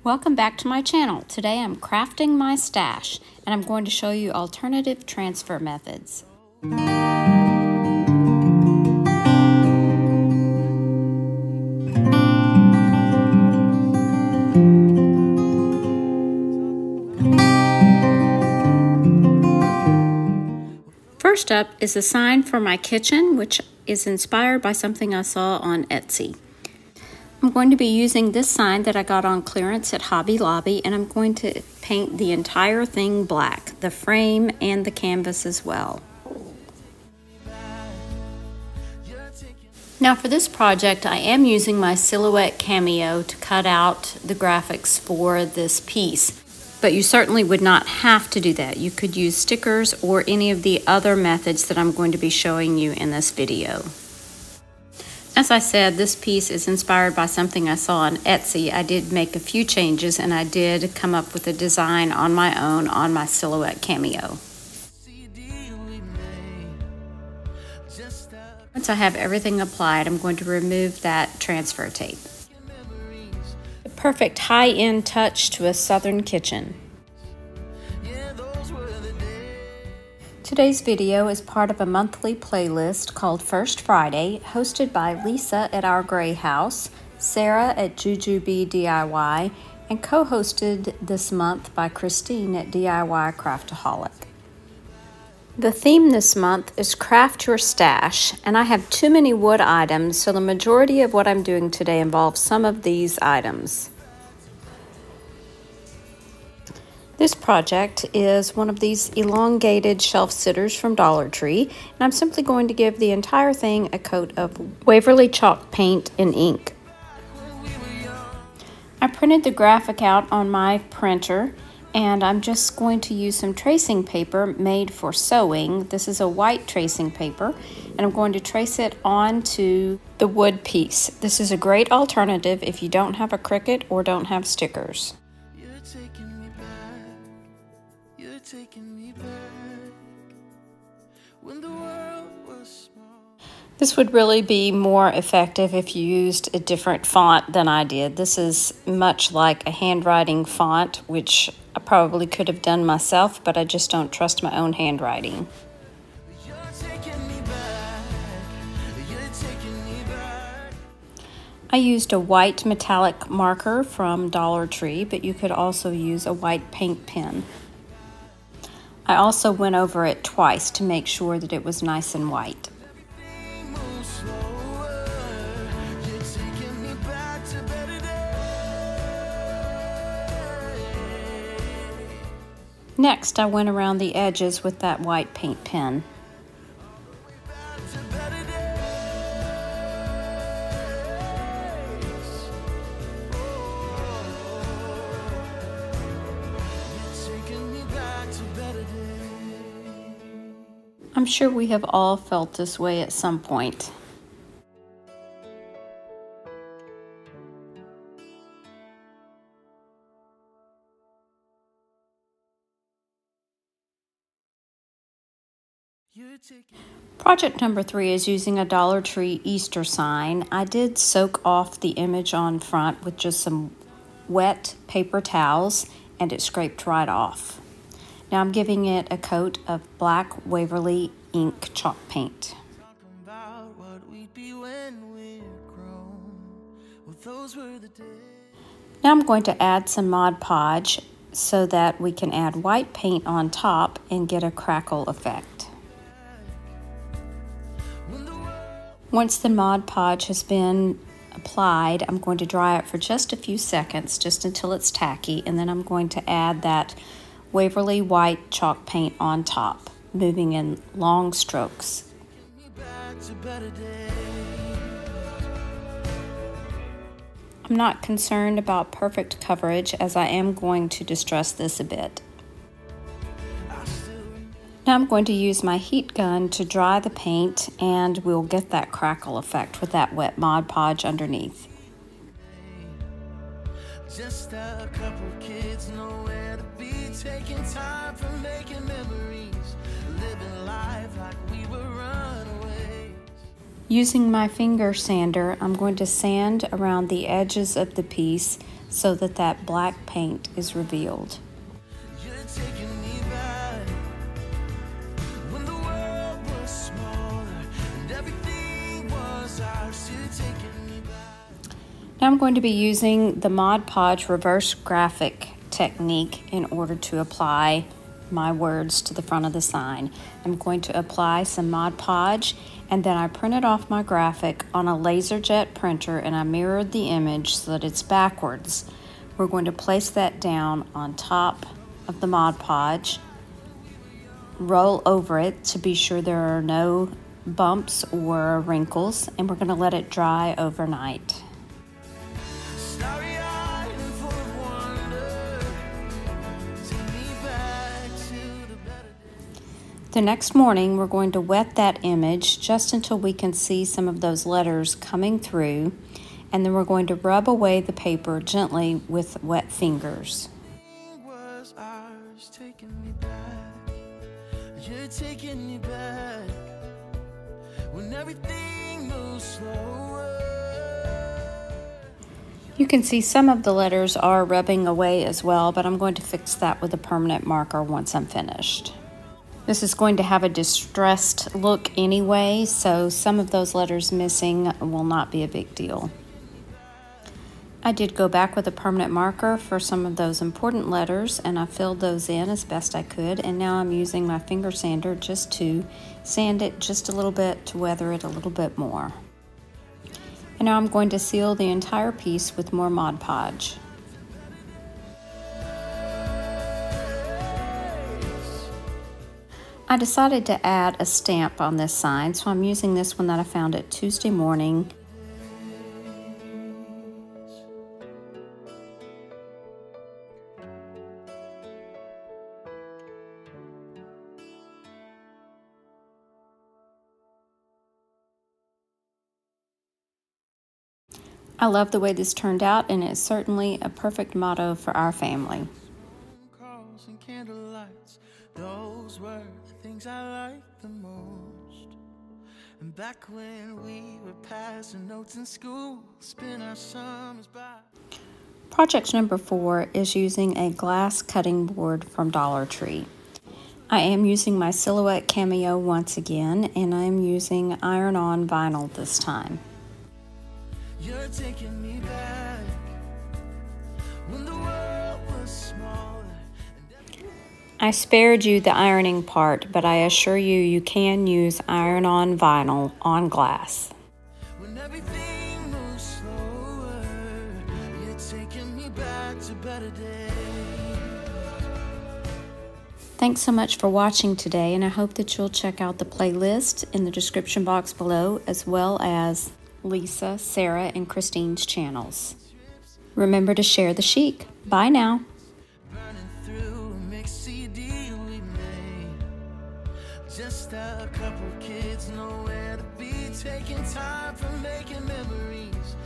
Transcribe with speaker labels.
Speaker 1: Welcome back to my channel. Today I'm crafting my stash and I'm going to show you alternative transfer methods. First up is a sign for my kitchen, which is inspired by something I saw on Etsy. I'm going to be using this sign that I got on clearance at Hobby Lobby, and I'm going to paint the entire thing black, the frame and the canvas as well. Now for this project, I am using my Silhouette Cameo to cut out the graphics for this piece, but you certainly would not have to do that. You could use stickers or any of the other methods that I'm going to be showing you in this video. As I said, this piece is inspired by something I saw on Etsy. I did make a few changes and I did come up with a design on my own on my Silhouette Cameo. Once I have everything applied, I'm going to remove that transfer tape. The perfect high-end touch to a southern kitchen. Today's video is part of a monthly playlist called First Friday, hosted by Lisa at Our Gray House, Sarah at Jujubee DIY, and co-hosted this month by Christine at DIY Craftaholic. The theme this month is Craft Your Stash, and I have too many wood items, so the majority of what I'm doing today involves some of these items. This project is one of these elongated shelf sitters from Dollar Tree, and I'm simply going to give the entire thing a coat of Waverly chalk paint and ink. I printed the graphic out on my printer, and I'm just going to use some tracing paper made for sewing. This is a white tracing paper, and I'm going to trace it onto the wood piece. This is a great alternative if you don't have a Cricut or don't have stickers. Taking me back when the world was small. This would really be more effective if you used a different font than I did. This is much like a handwriting font, which I probably could have done myself, but I just don't trust my own handwriting. I used a white metallic marker from Dollar Tree, but you could also use a white paint pen. I also went over it twice to make sure that it was nice and white. Next, I went around the edges with that white paint pen. I'm sure we have all felt this way at some point. Project number 3 is using a Dollar Tree Easter sign. I did soak off the image on front with just some wet paper towels, and it scraped right off. Now I'm giving it a coat of black Waverly ink chalk paint. Now I'm going to add some Mod Podge so that we can add white paint on top and get a crackle effect. Once the Mod Podge has been applied, I'm going to dry it for just a few seconds, just until it's tacky, and then I'm going to add that Waverly white chalk paint on top, moving in long strokes. I'm not concerned about perfect coverage, as I am going to distress this a bit. Now I'm going to use my heat gun to dry the paint, and we'll get that crackle effect with that wet Mod Podge underneath. Just a couple kids nowhere to be, taking time for making memories, living life like we were runaways. Using my finger sander, I'm going to sand around the edges of the piece so that that black paint is revealed.
Speaker 2: You're taking me back when the world was smaller and everything was ours. You're taking me back.
Speaker 1: Now I'm going to be using the Mod Podge reverse graphic technique in order to apply my words to the front of the sign. I'm going to apply some Mod Podge, and then I printed off my graphic on a LaserJet printer and I mirrored the image so that it's backwards. We're going to place that down on top of the Mod Podge, roll over it to be sure there are no bumps or wrinkles, and we're going to let it dry overnight.
Speaker 2: Starry-eyed and full of wonder, take me back to the better days.
Speaker 1: The next morning, we're going to wet that image just until we can see some of those letters coming through, and then we're going to rub away the paper gently with wet fingers.
Speaker 2: Was ours, taking me back. You're taking me back when everything moves slower.
Speaker 1: You can see some of the letters are rubbing away as well, but I'm going to fix that with a permanent marker once I'm finished. This is going to have a distressed look anyway, so some of those letters missing will not be a big deal. I did go back with a permanent marker for some of those important letters, and I filled those in as best I could, and now I'm using my finger sander just to sand it just a little bit to weather it a little bit more. And now I'm going to seal the entire piece with more Mod Podge. I decided to add a stamp on this sign, so I'm using this one that I found at Tuesday Morning. I love the way this turned out, and it's certainly a perfect motto for our family.
Speaker 2: Calls and candlelights, those were the things I liked the most. And back when we were passing notes in school, spent our summers by.
Speaker 1: Project number 4 is using a glass cutting board from Dollar Tree. I am using my Silhouette Cameo once again, and I am using iron-on vinyl this time.
Speaker 2: You're taking me back when the world was smaller.
Speaker 1: I spared you the ironing part, but I assure you, you can use iron-on vinyl on glass.
Speaker 2: When everything moves slower, you're taking me back to better days.
Speaker 1: Thanks so much for watching today, and I hope that you'll check out the playlist in the description box below, as well as Lisa, Sarah, and Christine's channels. Remember to share the chic. Bye now.
Speaker 2: Burning through a mixed CD we made. Just a couple kids, nowhere to be, taking time from making memories.